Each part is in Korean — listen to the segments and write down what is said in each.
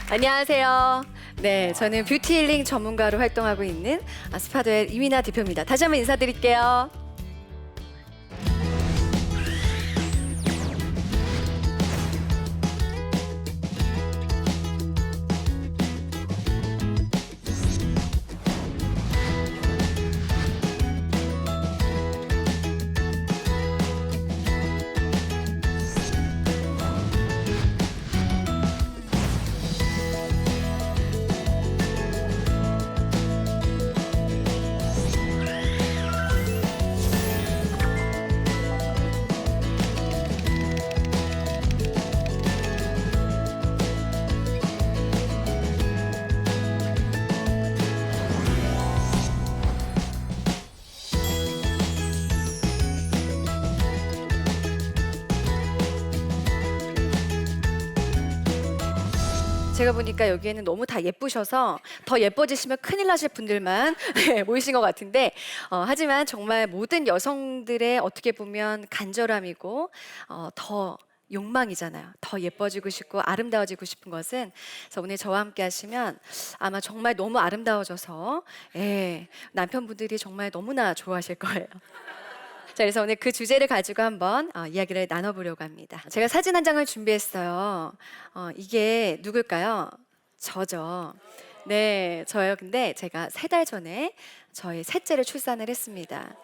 안녕하세요. 네, 저는 뷰티 힐링 전문가로 활동하고 있는 스파도의 이민아 대표입니다. 다시 한번 인사드릴게요. 제가 보니까 여기에는 너무 다 예쁘셔서 더 예뻐지시면 큰일 나실 분들만 네, 모이신 것 같은데 하지만 정말 모든 여성들의 어떻게 보면 간절함이고 더 욕망이잖아요. 더 예뻐지고 싶고 아름다워지고 싶은 것은 그래서 오늘 저와 함께 하시면 아마 정말 너무 아름다워져서 남편분들이 정말 너무나 좋아하실 거예요. 자, 그래서 오늘 그 주제를 가지고 한번 이야기를 나눠보려고 합니다. 제가 사진 한 장을 준비했어요. 이게 누굴까요? 저죠. 네, 저요. 근데 제가 3달 전에 저의 셋째를 출산을 했습니다.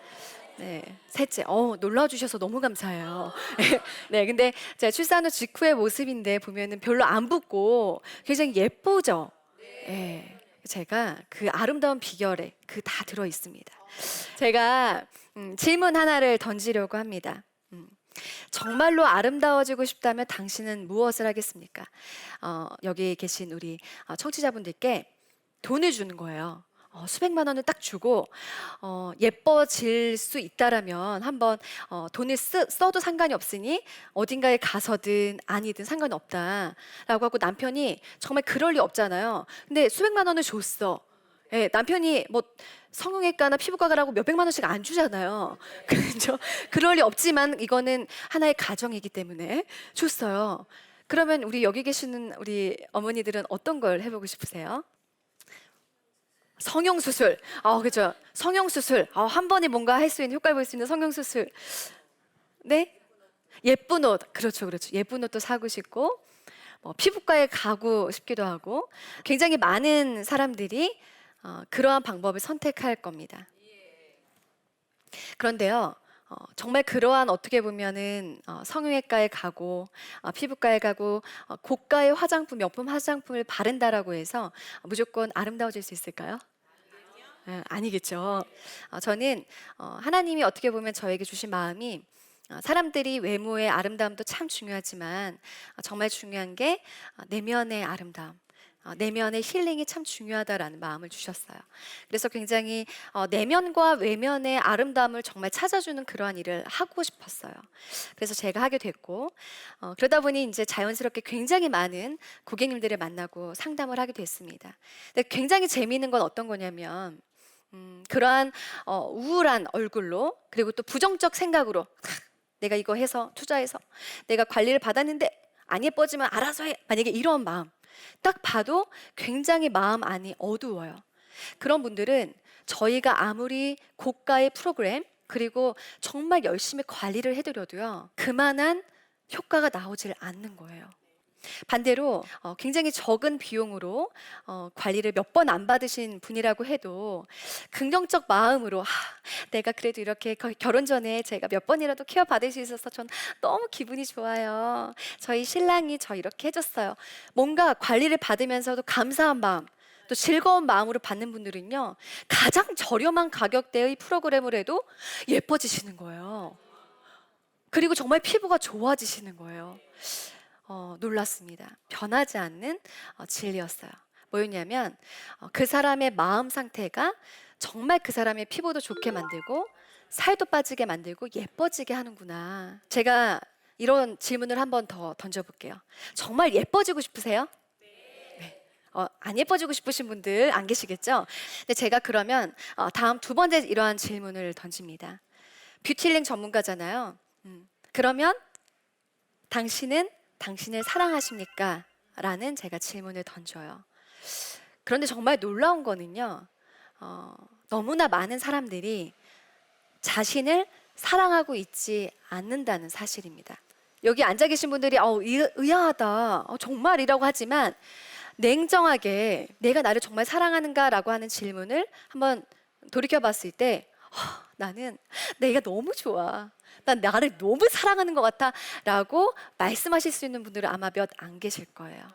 네, 셋째. 놀라주셔서 너무 감사해요. 네, 근데 제가 출산 후 직후의 모습인데 보면은 별로 안 붓고 굉장히 예쁘죠? 네. 제가 그 아름다운 비결에 그 다 들어 있습니다. 제가 질문 하나를 던지려고 합니다. 정말로 아름다워지고 싶다면 당신은 무엇을 하겠습니까? 여기 계신 우리 청취자분들께 돈을 주는 거예요. 수백만 원을 딱 주고 예뻐질 수 있다라면 한번 돈을 써도 상관이 없으니 어딘가에 가서든 아니든 상관이 없다라고 하고 남편이 정말 그럴 리 없잖아요. 근데 수백만 원을 줬어. 예, 남편이 뭐 성형외과나 피부과 가라고 몇백만 원씩 안 주잖아요. 그렇죠? 그럴 리 없지만 이거는 하나의 가정이기 때문에 줬어요. 그러면 우리 여기 계시는 우리 어머니들은 어떤 걸 해보고 싶으세요? 성형수술. 그죠. 성형수술. 한 번에 뭔가 할 수 있는 효과를 볼 수 있는 성형수술. 네? 예쁜 옷. 그렇죠, 그렇죠. 예쁜 옷도 사고 싶고, 피부과에 가고 싶기도 하고, 굉장히 많은 사람들이 그러한 방법을 선택할 겁니다. 그런데요, 정말 그러한 어떻게 보면은 성형외과에 가고 피부과에 가고 고가의 화장품, 명품 화장품을 바른다라고 해서 무조건 아름다워질 수 있을까요? 아니겠죠. 저는 하나님이 어떻게 보면 저에게 주신 마음이 사람들이 외모의 아름다움도 참 중요하지만 정말 중요한 게 내면의 아름다움. 내면의 힐링이 참 중요하다라는 마음을 주셨어요. 그래서 굉장히 내면과 외면의 아름다움을 정말 찾아주는 그러한 일을 하고 싶었어요. 그래서 제가 하게 됐고 그러다 보니 이제 자연스럽게 굉장히 많은 고객님들을 만나고 상담을 하게 됐습니다. 근데 굉장히 재미있는 건 어떤 거냐면 그러한 우울한 얼굴로 그리고 또 부정적 생각으로 내가 이거 해서 투자해서 내가 관리를 받았는데 안 예뻐지면 알아서 해. 만약에 이런 마음 딱 봐도 굉장히 마음 안이 어두워요. 그런 분들은 저희가 아무리 고가의 프로그램 그리고 정말 열심히 관리를 해드려도요 그만한 효과가 나오질 않는 거예요. 반대로 굉장히 적은 비용으로 관리를 몇 번 안 받으신 분이라고 해도 긍정적 마음으로 내가 그래도 이렇게 결혼 전에 제가 몇 번이라도 케어 받을 수 있어서 전 너무 기분이 좋아요. 저희 신랑이 저 이렇게 해줬어요. 뭔가 관리를 받으면서도 감사한 마음 또 즐거운 마음으로 받는 분들은요 가장 저렴한 가격대의 프로그램을 해도 예뻐지시는 거예요. 그리고 정말 피부가 좋아지시는 거예요. 놀랐습니다. 변하지 않는 진리였어요. 뭐였냐면 그 사람의 마음 상태가 정말 그 사람의 피부도 좋게 만들고 살도 빠지게 만들고 예뻐지게 하는구나. 제가 이런 질문을 한 번 더 던져볼게요. 정말 예뻐지고 싶으세요? 네. 안 예뻐지고 싶으신 분들 안 계시겠죠? 근데 제가 그러면 다음 두 번째 이러한 질문을 던집니다. 뷰티힐링 전문가잖아요. 그러면 당신은 당신을 사랑하십니까? 라는 제가 질문을 던져요. 그런데 정말 놀라운 거는요, 너무나 많은 사람들이 자신을 사랑하고 있지 않는다는 사실입니다. 여기 앉아 계신 분들이 의아하다, 정말이라고 하지만 냉정하게 내가 나를 정말 사랑하는가라고 하는 질문을 한번 돌이켜 봤을 때 나는 내가 너무 좋아, 난 나를 너무 사랑하는 것 같아 라고 말씀하실 수 있는 분들은 아마 몇 안 계실 거예요.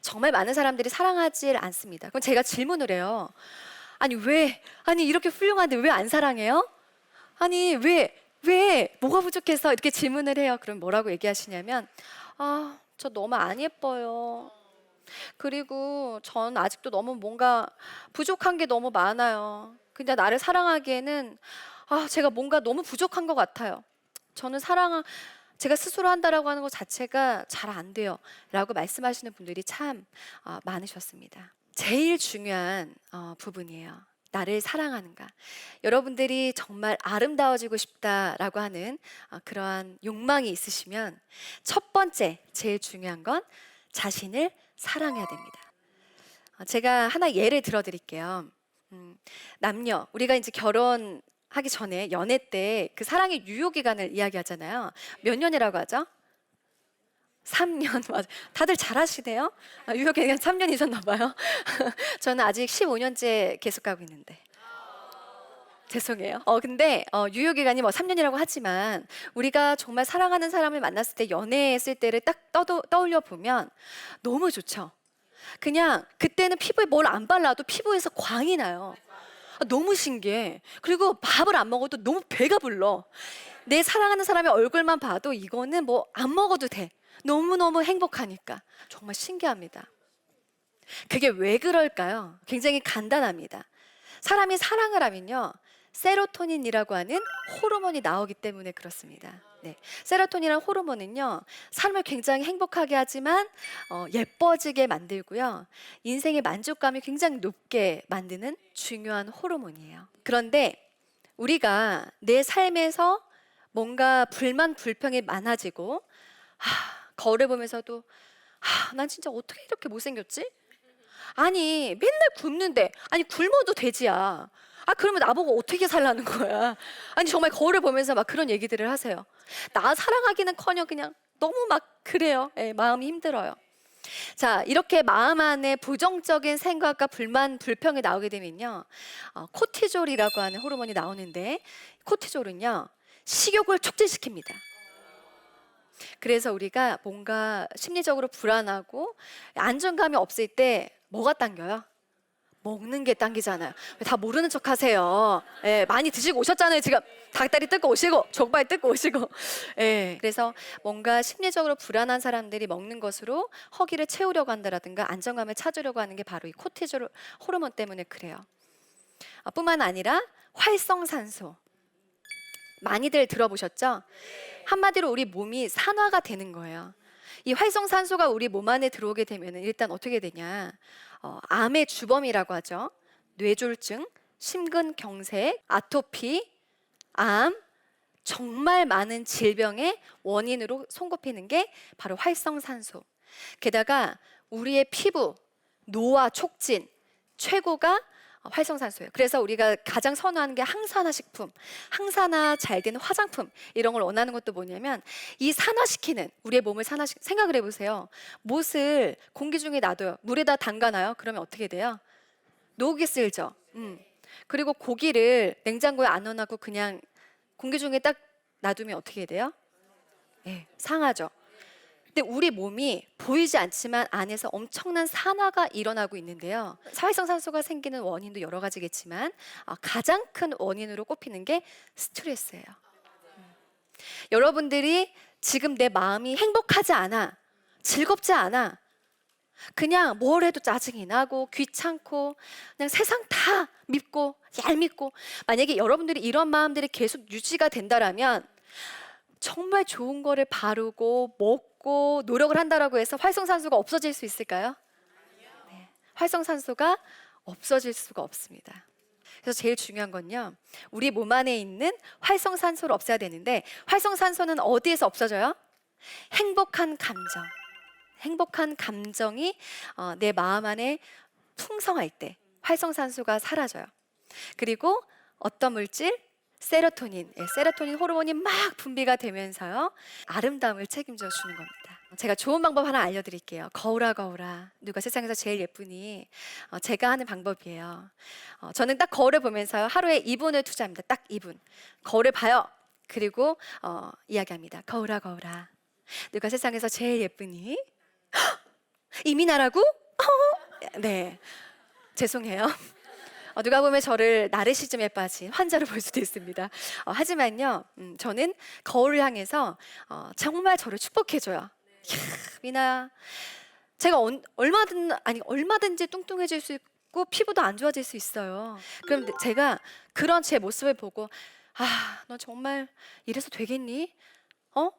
정말 많은 사람들이 사랑하지 않습니다. 그럼 제가 질문을 해요. 아니 이렇게 훌륭한데 왜 안 사랑해요? 아니 왜 뭐가 부족해서 이렇게 질문을 해요. 그럼 뭐라고 얘기하시냐면 저 너무 안 예뻐요. 그리고 전 아직도 너무 뭔가 부족한 게 너무 많아요. 근데 나를 사랑하기에는 제가 뭔가 너무 부족한 것 같아요. 저는 제가 스스로 한다라고 하는 것 자체가 잘 안 돼요 라고 말씀하시는 분들이 참 많으셨습니다. 제일 중요한 부분이에요. 나를 사랑하는가. 여러분들이 정말 아름다워지고 싶다라고 하는 그러한 욕망이 있으시면 첫 번째 제일 중요한 건 자신을 사랑해야 됩니다. 제가 하나 예를 들어 드릴게요. 남녀, 우리가 이제 결혼하기 전에 연애 때 그 사랑의 유효 기간을 이야기하잖아요. 몇 년이라고 하죠? 3년. 맞아. 다들 잘하시네요. 유효 기간 3년이셨나 봐요. 저는 아직 15년째 계속 가고 있는데. 죄송해요. 근데 유효 기간이 뭐 3년이라고 하지만 우리가 정말 사랑하는 사람을 만났을 때 연애했을 때를 딱 떠올려 보면 너무 좋죠. 그냥 그때는 피부에 뭘 안 발라도 피부에서 광이 나요. 너무 신기해. 그리고 밥을 안 먹어도 너무 배가 불러. 내 사랑하는 사람의 얼굴만 봐도 이거는 뭐 안 먹어도 돼. 너무너무 행복하니까. 정말 신기합니다. 그게 왜 그럴까요? 굉장히 간단합니다. 사람이 사랑을 하면요, 세로토닌이라고 하는 호르몬이 나오기 때문에 그렇습니다. 네. 세로토닌이라는 호르몬은요, 삶을 굉장히 행복하게 하지만 예뻐지게 만들고요, 인생의 만족감이 굉장히 높게 만드는 중요한 호르몬이에요. 그런데 우리가 내 삶에서 뭔가 불만 불평이 많아지고 거울을 보면서도 난 진짜 어떻게 이렇게 못생겼지? 아니 맨날 굶는데, 아니 굶어도 돼지야. 그러면 나보고 어떻게 살라는 거야? 아니 정말 거울을 보면서 막 그런 얘기들을 하세요. 나 사랑하기는커녕 그냥 너무 막 그래요. 마음이 힘들어요. 자, 이렇게 마음 안에 부정적인 생각과 불만 불평이 나오게 되면요, 코티졸이라고 하는 호르몬이 나오는데, 코티졸은요 식욕을 촉진시킵니다. 그래서 우리가 뭔가 심리적으로 불안하고 안정감이 없을 때 뭐가 당겨요? 먹는 게 당기잖아요. 다 모르는 척 하세요. 많이 드시고 오셨잖아요. 지금 닭다리 뜯고 오시고 족발 뜯고 오시고. 그래서 뭔가 심리적으로 불안한 사람들이 먹는 것으로 허기를 채우려고 한다라든가 안정감을 찾으려고 하는 게 바로 이 코티졸 호르몬 때문에 그래요. 뿐만 아니라 활성산소, 많이들 들어보셨죠? 한마디로 우리 몸이 산화가 되는 거예요. 이 활성산소가 우리 몸 안에 들어오게 되면 일단 어떻게 되냐, 암의 주범이라고 하죠. 뇌졸중, 심근경색, 아토피, 암, 정말 많은 질병의 원인으로 손꼽히는 게 바로 활성산소. 게다가 우리의 피부 노화 촉진 최고가 활성산소예요. 그래서 우리가 가장 선호하는 게 항산화 식품, 항산화 잘 되는 화장품, 이런 걸 원하는 것도 뭐냐면 이 산화시키는, 우리의 몸을 생각을 해보세요. 못을 공기 중에 놔둬요. 물에다 담가놔요. 그러면 어떻게 돼요? 녹이 슬죠. 그리고 고기를 냉장고에 안 넣어놓고 그냥 공기 중에 딱 놔두면 어떻게 돼요? 상하죠. 근데 우리 몸이 보이지 않지만 안에서 엄청난 산화가 일어나고 있는데요, 활성산소가 생기는 원인도 여러 가지겠지만 가장 큰 원인으로 꼽히는 게 스트레스예요. 여러분들이 지금 내 마음이 행복하지 않아, 즐겁지 않아, 그냥 뭘 해도 짜증이 나고 귀찮고 그냥 세상 다 밉고 얄밉고, 만약에 여러분들이 이런 마음들이 계속 유지가 된다라면 정말 좋은 거를 바르고 먹고 노력을 한다라고 해서 활성산소가 없어질 수 있을까요? 네. 활성산소가 없어질 수가 없습니다. 그래서 제일 중요한 건요, 우리 몸 안에 있는 활성산소를 없애야 되는데, 활성산소는 어디에서 없어져요? 행복한 감정, 행복한 감정이 내 마음 안에 풍성할 때 활성산소가 사라져요. 그리고 어떤 물질? 세로토닌, 세로토닌 호르몬이 막 분비가 되면서요, 아름다움을 책임져 주는 겁니다. 제가 좋은 방법 하나 알려드릴게요. 거울아 거울아, 누가 세상에서 제일 예쁘니? 제가 하는 방법이에요. 저는 딱 거울을 보면서요, 하루에 2분을 투자합니다. 딱 2분. 거울을 봐요. 그리고 이야기합니다. 거울아 거울아, 누가 세상에서 제일 예쁘니? 이민아라고? 네, 죄송해요. 누가 보면 저를 나르시즘에 빠진 환자로 볼 수도 있습니다. 하지만요, 저는 거울을 향해서 정말 저를 축복해줘요. 이야, 미나, 제가 얼마든지 뚱뚱해질 수 있고 피부도 안 좋아질 수 있어요. 그럼 제가 그런 제 모습을 보고, 너 정말 이래서 되겠니? 너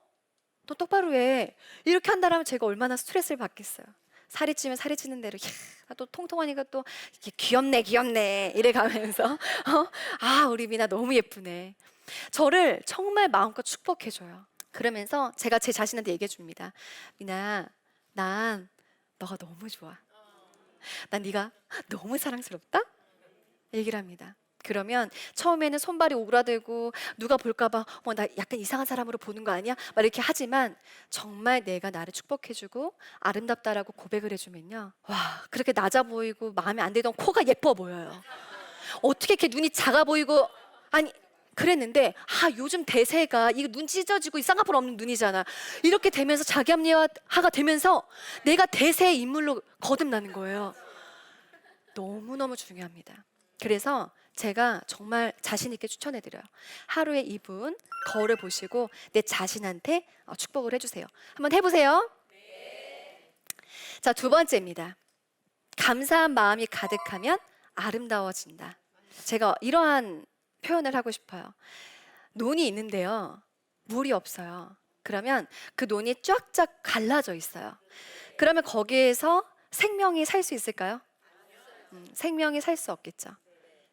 똑바로 해. 이렇게 한다면 제가 얼마나 스트레스를 받겠어요. 살이 찌면 살이 찌는 대로, 또 통통하니까 또 이게 귀엽네 귀엽네 이래 가면서 우리 미나 너무 예쁘네. 저를 정말 마음껏 축복해줘요. 그러면서 제가 제 자신한테 얘기해 줍니다. 미나, 난 너가 너무 좋아. 난 네가 너무 사랑스럽다. 얘기를 합니다. 그러면 처음에는 손발이 오그라들고 누가 볼까봐 나 약간 이상한 사람으로 보는 거 아니야? 막 이렇게 하지만 정말 내가 나를 축복해주고 아름답다라고 고백을 해주면요, 와, 그렇게 낮아 보이고 마음에 안 들던 코가 예뻐 보여요. 어떻게 이렇게 눈이 작아 보이고, 아니 그랬는데 요즘 대세가 이거 눈 찢어지고 이 쌍꺼풀 없는 눈이잖아. 이렇게 되면서 자기 합리화가 되면서 내가 대세의 인물로 거듭나는 거예요. 너무너무 중요합니다. 그래서 제가 정말 자신 있게 추천해드려요. 하루에 2분 거울을 보시고 내 자신한테 축복을 해주세요. 한번 해보세요. 자, 두 번째입니다. 감사한 마음이 가득하면 아름다워진다. 제가 이러한 표현을 하고 싶어요. 논이 있는데요, 물이 없어요. 그러면 그 논이 쫙쫙 갈라져 있어요. 그러면 거기에서 생명이 살 수 있을까요? 생명이 살 수 없겠죠.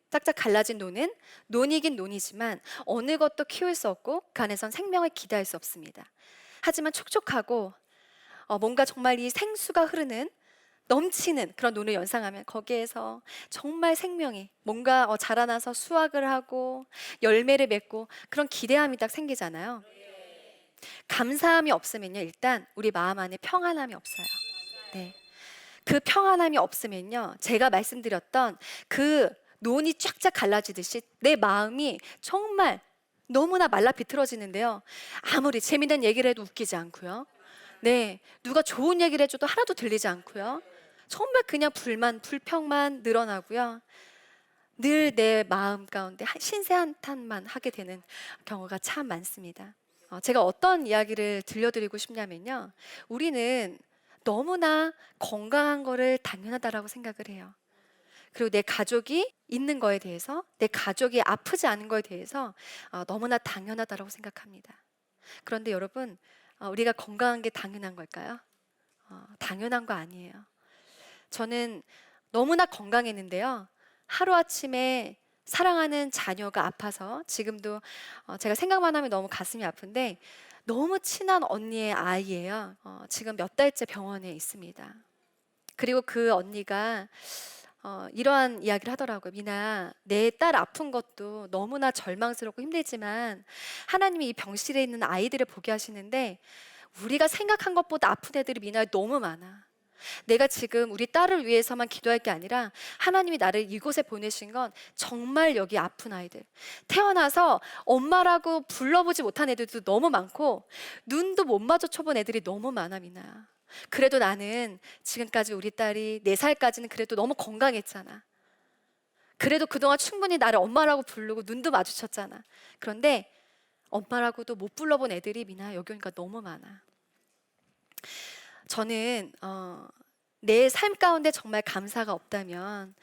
짝짝 갈라진 논은 논이긴 논이지만 어느 것도 키울 수 없고 그 안에선 생명을 기대할 수 없습니다. 하지만 촉촉하고 뭔가 정말 이 생수가 흐르는 넘치는 그런 논을 연상하면 거기에서 정말 생명이 뭔가 자라나서 수확을 하고 열매를 맺고 그런 기대함이 딱 생기잖아요. 감사함이 없으면요, 일단 우리 마음 안에 평안함이 없어요. 네. 그 평안함이 없으면요, 제가 말씀드렸던 그 논이 쫙쫙 갈라지듯이 내 마음이 정말 너무나 말라 비틀어지는데요, 아무리 재미난 얘기를 해도 웃기지 않고요, 네, 누가 좋은 얘기를 해줘도 하나도 들리지 않고요, 정말 그냥 불만 불평만 늘어나고요, 늘 내 마음 가운데 신세 한탄만 하게 되는 경우가 참 많습니다. 제가 어떤 이야기를 들려드리고 싶냐면요, 우리는 너무나 건강한 거를 당연하다라고 생각을 해요. 그리고 내 가족이 있는 거에 대해서, 내 가족이 아프지 않은 거에 대해서 너무나 당연하다라고 생각합니다. 그런데 여러분, 우리가 건강한 게 당연한 걸까요? 당연한 거 아니에요. 저는 너무나 건강했는데요, 하루아침에 사랑하는 자녀가 아파서 지금도 제가 생각만 하면 너무 가슴이 아픈데, 너무 친한 언니의 아이예요. 지금 몇 달째 병원에 있습니다. 그리고 그 언니가 이러한 이야기를 하더라고요. 미나, 내 딸 아픈 것도 너무나 절망스럽고 힘들지만 하나님이 이 병실에 있는 아이들을 보게 하시는데 우리가 생각한 것보다 아픈 애들이 미나에 너무 많아. 내가 지금 우리 딸을 위해서만 기도할 게 아니라 하나님이 나를 이곳에 보내신 건 정말 여기 아픈 아이들, 태어나서 엄마라고 불러보지 못한 애들도 너무 많고 눈도 못 마주쳐본 애들이 너무 많아. 미나야, 그래도 나는 지금까지 우리 딸이 4살까지는 그래도 너무 건강했잖아. 그래도 그동안 충분히 나를 엄마라고 부르고 눈도 마주쳤잖아. 그런데 엄마라고도 못 불러본 애들이 미나 여기 오니까 너무 많아. 저는 내 삶 가운데 정말 감사가 없다면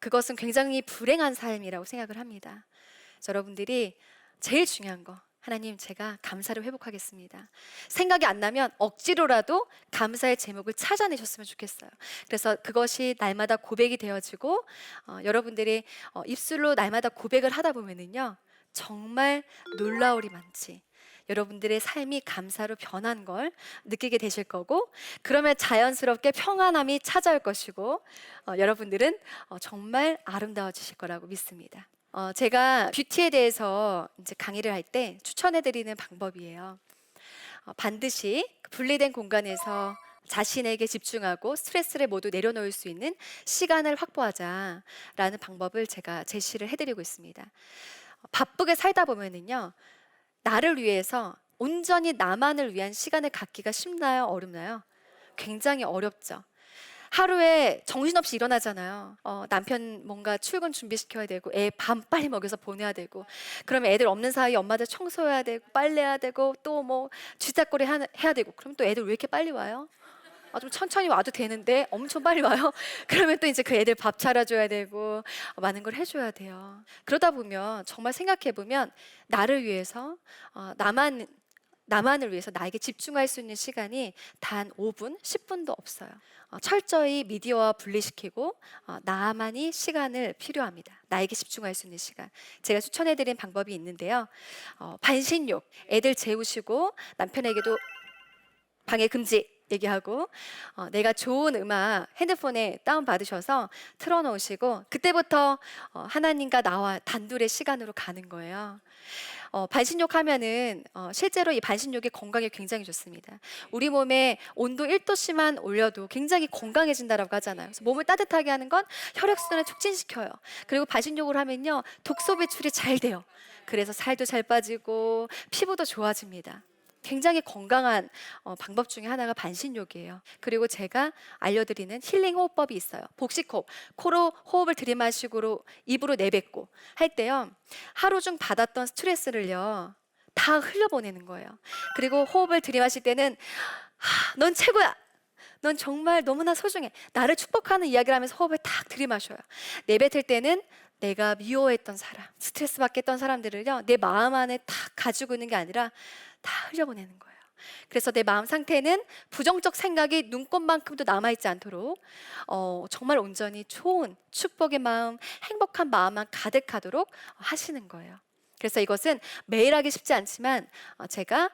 그것은 굉장히 불행한 삶이라고 생각을 합니다. 여러분들이 제일 중요한 거, 하나님, 제가 감사를 회복하겠습니다, 생각이 안 나면 억지로라도 감사의 제목을 찾아내셨으면 좋겠어요. 그래서 그것이 날마다 고백이 되어지고 여러분들이 입술로 날마다 고백을 하다 보면은요, 정말 놀라울이 많지. 여러분들의 삶이 감사로 변한 걸 느끼게 되실 거고, 그러면 자연스럽게 평안함이 찾아올 것이고, 여러분들은 정말 아름다워지실 거라고 믿습니다. 제가 뷰티에 대해서 이제 강의를 할 때 추천해드리는 방법이에요. 반드시 분리된 공간에서 자신에게 집중하고 스트레스를 모두 내려놓을 수 있는 시간을 확보하자라는 방법을 제가 제시를 해드리고 있습니다. 바쁘게 살다 보면은요, 나를 위해서 온전히 나만을 위한 시간을 갖기가 쉽나요? 어렵나요? 굉장히 어렵죠. 하루에 정신없이 일어나잖아요. 남편 뭔가 출근 준비시켜야 되고, 애 밥 빨리 먹여서 보내야 되고, 그러면 애들 없는 사이에 엄마들 청소해야 되고, 빨래해야 되고, 또 뭐 쥐짝거리 해야 되고, 그럼 또 애들 왜 이렇게 빨리 와요? 좀 천천히 와도 되는데 엄청 빨리 와요. 그러면 또 이제 그 애들 밥 차려줘야 되고, 많은 걸 해줘야 돼요. 그러다 보면 정말 생각해 보면 나를 위해서, 나만을 위해서 나에게 집중할 수 있는 시간이 단 5분, 10분도 없어요. 철저히 미디어와 분리시키고 나만이 시간을 필요합니다. 나에게 집중할 수 있는 시간. 제가 추천해드린 방법이 있는데요. 반신욕, 애들 재우시고 남편에게도 방해 금지 얘기하고, 내가 좋은 음악 핸드폰에 다운받으셔서 틀어놓으시고, 그때부터 하나님과 나와 단둘의 시간으로 가는 거예요. 반신욕 하면은 실제로 이 반신욕이 건강에 굉장히 좋습니다. 우리 몸에 온도 1도씨만 올려도 굉장히 건강해진다라고 하잖아요. 그래서 몸을 따뜻하게 하는 건 혈액순환을 촉진시켜요. 그리고 반신욕을 하면요, 독소 배출이 잘 돼요. 그래서 살도 잘 빠지고 피부도 좋아집니다. 굉장히 건강한 방법 중에 하나가 반신욕이에요. 그리고 제가 알려드리는 힐링 호흡법이 있어요. 복식호흡, 코로 호흡을 들이마시고 입으로 내뱉고 할 때요, 하루 중 받았던 스트레스를요 다 흘려보내는 거예요. 그리고 호흡을 들이마실 때는 넌 최고야, 넌 정말 너무나 소중해, 나를 축복하는 이야기를 하면서 호흡을 탁 들이마셔요. 내뱉을 때는 내가 미워했던 사람, 스트레스 받게 했던 사람들을요, 내 마음 안에 탁 가지고 있는 게 아니라 다 흘려보내는 거예요. 그래서 내 마음 상태는 부정적 생각이 눈꽃만큼도 남아있지 않도록 정말 온전히 좋은 축복의 마음, 행복한 마음만 가득하도록 하시는 거예요. 그래서 이것은 매일 하기 쉽지 않지만 제가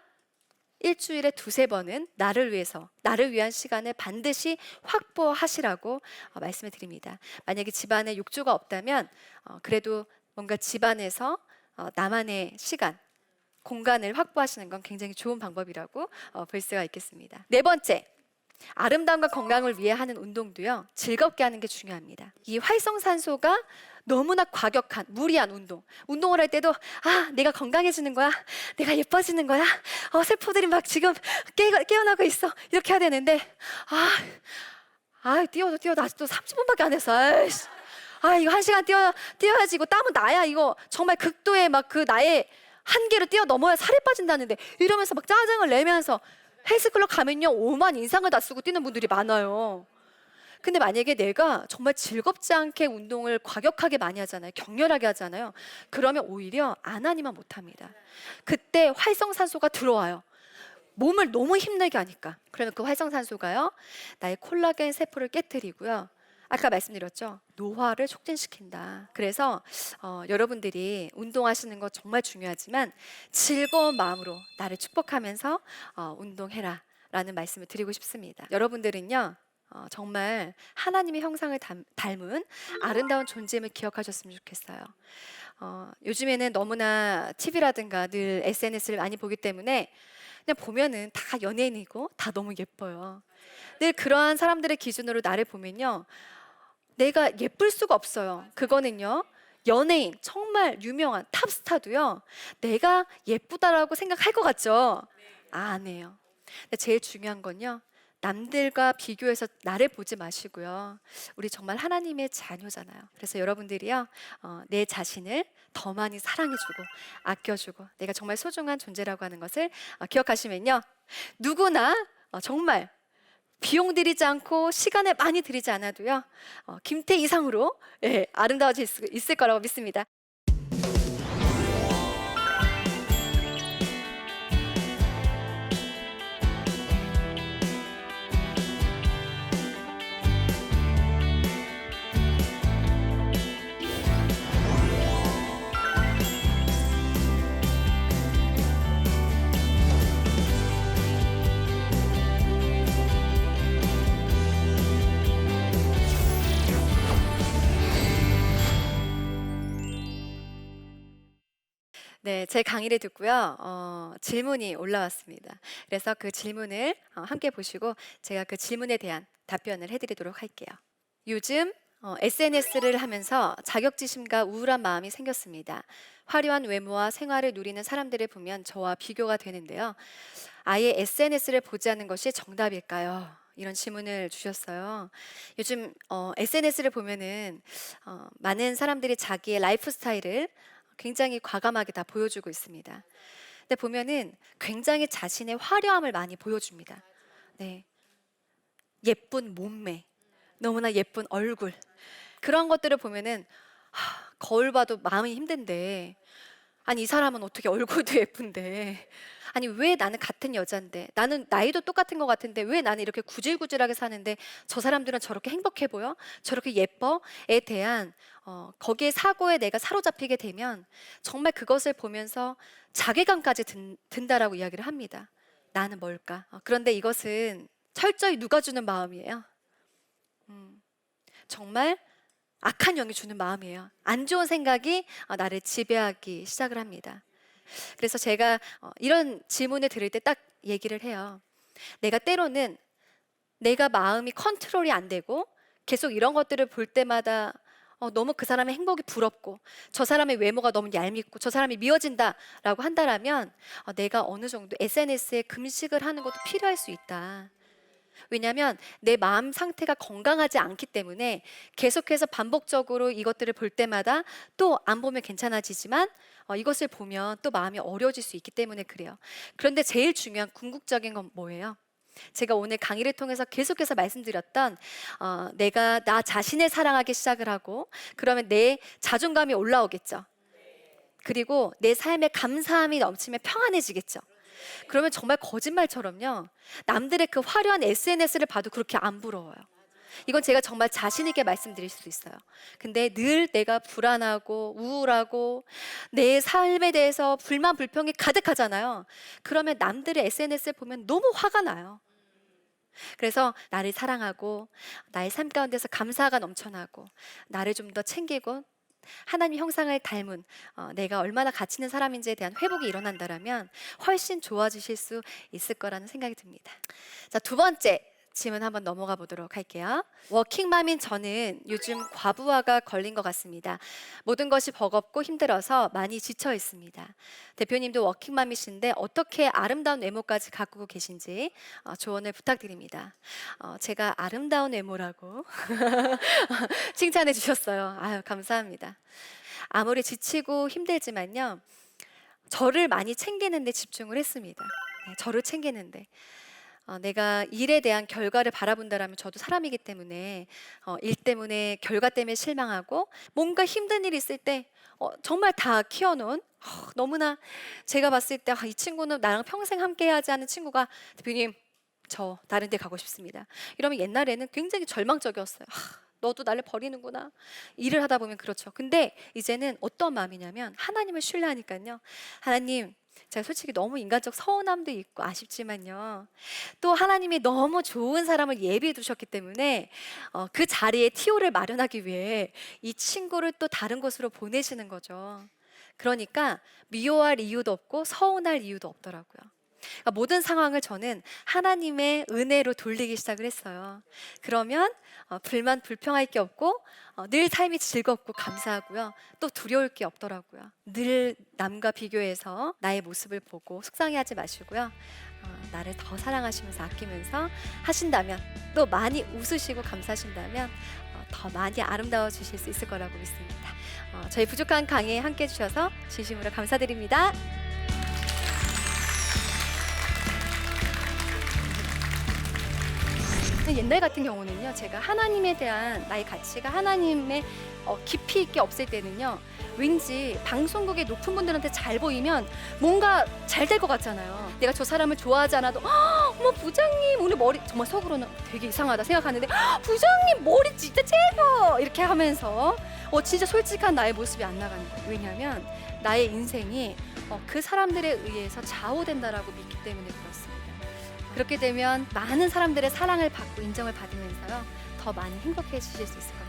일주일에 2-3번은 나를 위해서, 나를 위한 시간을 반드시 확보하시라고 말씀을 드립니다. 만약에 집안에 욕조가 없다면 그래도 뭔가 집안에서 나만의 시간, 공간을 확보하시는 건 굉장히 좋은 방법이라고 볼 수가 있겠습니다. 4번째, 아름다움과 건강을 위해 하는 운동도요, 즐겁게 하는 게 중요합니다. 이 활성산소가 너무나 과격한 무리한 운동을 할 때도 내가 건강해지는 거야, 내가 예뻐지는 거야, 세포들이 막 지금 깨어나고 있어, 이렇게 해야 되는데 뛰어도 아직도 30분밖에 안 했어. 이거 1시간 뛰어야지, 이거 땀은 나야, 이거 정말 극도의 막 그 나의 한계를 뛰어넘어야 살이 빠진다는데, 이러면서 막 짜증을 내면서 헬스클럽 가면요 5만 인상을 다 쓰고 뛰는 분들이 많아요. 근데 만약에 내가 정말 즐겁지 않게 운동을 과격하게 많이 하잖아요, 격렬하게 하잖아요, 그러면 오히려 안 하니만 못합니다. 그때 활성산소가 들어와요. 몸을 너무 힘들게 하니까. 그러면 그 활성산소가요, 나의 콜라겐 세포를 깨트리고요, 아까 말씀드렸죠, 노화를 촉진시킨다. 그래서 여러분들이 운동하시는 거 정말 중요하지만 즐거운 마음으로 나를 축복하면서 운동해라 라는 말씀을 드리고 싶습니다. 여러분들은요, 정말 하나님의 형상을 닮은 아름다운 존재임을 기억하셨으면 좋겠어요. 요즘에는 너무나 TV라든가 늘 SNS를 많이 보기 때문에 그냥 보면은 다 연예인이고 다 너무 예뻐요. 늘 그러한 사람들의 기준으로 나를 보면요, 내가 예쁠 수가 없어요. 그거는요, 연예인, 정말 유명한 탑스타도요, 내가 예쁘다라고 생각할 것 같죠? 아니에요. 근데 제일 중요한 건요, 남들과 비교해서 나를 보지 마시고요, 우리 정말 하나님의 자녀잖아요. 그래서 여러분들이요, 내 자신을 더 많이 사랑해주고 아껴주고 내가 정말 소중한 존재라고 하는 것을 기억하시면요, 누구나 정말 비용 들이지 않고 시간을 많이 들이지 않아도요, 김태 이상으로 아름다워질 수 있을 거라고 믿습니다. 네, 제 강의를 듣고요. 질문이 올라왔습니다. 그래서 그 질문을 함께 보시고 제가 그 질문에 대한 답변을 해드리도록 할게요. 요즘 SNS를 하면서 자격지심과 우울한 마음이 생겼습니다. 화려한 외모와 생활을 누리는 사람들을 보면 저와 비교가 되는데요. 아예 SNS를 보지 않는 것이 정답일까요? 이런 질문을 주셨어요. 요즘 SNS를 보면은 많은 사람들이 자기의 라이프 스타일을 굉장히 과감하게 다 보여주고 있습니다. 근데 보면은 굉장히 자신의 화려함을 많이 보여줍니다. 네, 예쁜 몸매, 너무나 예쁜 얼굴, 그런 것들을 보면은 거울 봐도 마음이 힘든데, 아니 이 사람은 어떻게 얼굴도 예쁜데, 아니 왜 나는 같은 여잔데, 나는 나이도 똑같은 것 같은데 왜 나는 이렇게 구질구질하게 사는데 저 사람들은 저렇게 행복해 보여? 저렇게 예뻐?에 대한 거기에 사고에 내가 사로잡히게 되면 정말 그것을 보면서 자괴감까지 든다라고 이야기를 합니다. 나는 뭘까? 그런데 이것은 철저히 누가 주는 마음이에요? 정말 악한 영이 주는 마음이에요. 안 좋은 생각이 나를 지배하기 시작을 합니다. 그래서 제가 이런 질문을 들을 때 딱 얘기를 해요. 내가 때로는 내가 마음이 컨트롤이 안 되고 계속 이런 것들을 볼 때마다 너무 그 사람의 행복이 부럽고 저 사람의 외모가 너무 얄밉고 저 사람이 미워진다라고 한다라면 내가 어느 정도 SNS에 금식을 하는 것도 필요할 수 있다. 왜냐하면 내 마음 상태가 건강하지 않기 때문에 계속해서 반복적으로 이것들을 볼 때마다 또 안 보면 괜찮아지지만 이것을 보면 또 마음이 어려워질 수 있기 때문에 그래요. 그런데 제일 중요한 궁극적인 건 뭐예요? 제가 오늘 강의를 통해서 계속해서 말씀드렸던 내가 나 자신을 사랑하기 시작을 하고 그러면 내 자존감이 올라오겠죠. 그리고 내 삶에 감사함이 넘치면 평안해지겠죠. 그러면 정말 거짓말처럼요, 남들의 그 화려한 SNS를 봐도 그렇게 안 부러워요. 이건 제가 정말 자신 있게 말씀드릴 수 있어요. 근데 늘 내가 불안하고 우울하고 내 삶에 대해서 불만 불평이 가득하잖아요. 그러면 남들의 SNS를 보면 너무 화가 나요. 그래서 나를 사랑하고 나의 삶 가운데서 감사가 넘쳐나고 나를 좀 더 챙기고 하나님 형상을 닮은 내가 얼마나 가치 있는 사람인지에 대한 회복이 일어난다면 훨씬 좋아지실 수 있을 거라는 생각이 듭니다. 자, 두 번째 질문 한번 넘어가 보도록 할게요. 워킹맘인 저는 요즘 과부하가 걸린 것 같습니다. 모든 것이 버겁고 힘들어서 많이 지쳐 있습니다. 대표님도 워킹맘이신데 어떻게 아름다운 외모까지 가꾸고 계신지 조언을 부탁드립니다. 제가 아름다운 외모라고 칭찬해 주셨어요. 아유, 감사합니다. 아무리 지치고 힘들지만요, 저를 많이 챙기는 데 집중을 했습니다. 네, 저를 챙기는데 내가 일에 대한 결과를 바라본다라면 저도 사람이기 때문에 일 때문에 결과 때문에 실망하고 뭔가 힘든 일이 있을 때 정말 다 키워놓은 너무나 제가 봤을 때 이 친구는 나랑 평생 함께 해야지 하는 친구가 대표님 저 다른 데 가고 싶습니다. 이러면 옛날에는 굉장히 절망적이었어요. 너도 나를 버리는구나. 일을 하다 보면 그렇죠. 근데 이제는 어떤 마음이냐면 하나님을 신뢰하니까요. 하나님, 제가 솔직히 너무 인간적 서운함도 있고 아쉽지만요, 또 하나님이 너무 좋은 사람을 예비해 두셨기 때문에 그 자리에 TO를 마련하기 위해 이 친구를 또 다른 곳으로 보내시는 거죠. 그러니까 미워할 이유도 없고 서운할 이유도 없더라고요. 그러니까 모든 상황을 저는 하나님의 은혜로 돌리기 시작을 했어요. 그러면 불만 불평할 게 없고 늘 삶이 즐겁고 감사하고요. 또 두려울 게 없더라고요. 늘 남과 비교해서 나의 모습을 보고 속상해하지 마시고요. 나를 더 사랑하시면서 아끼면서 하신다면, 또 많이 웃으시고 감사하신다면 더 많이 아름다워지실 수 있을 거라고 믿습니다. 저희 부족한 강의에 함께 해주셔서 진심으로 감사드립니다. 옛날 같은 경우는요, 제가 하나님에 대한 나의 가치가 하나님의 깊이 있게 없을 때는요, 왠지 방송국의 높은 분들한테 잘 보이면 뭔가 잘 될 것 같잖아요. 내가 저 사람을 좋아하지 않아도 어머 부장님 오늘 머리, 정말 속으로는 되게 이상하다 생각하는데 부장님 머리 진짜 최고 이렇게 하면서 진짜 솔직한 나의 모습이 안 나가는 거예요. 왜냐하면 나의 인생이 그 사람들에 의해서 좌우된다라고 믿기 때문에 그렇습니다. 그렇게 되면 많은 사람들의 사랑을 받고 인정을 받으면서요, 더 많이 행복해지실 수 있을 것 같아요.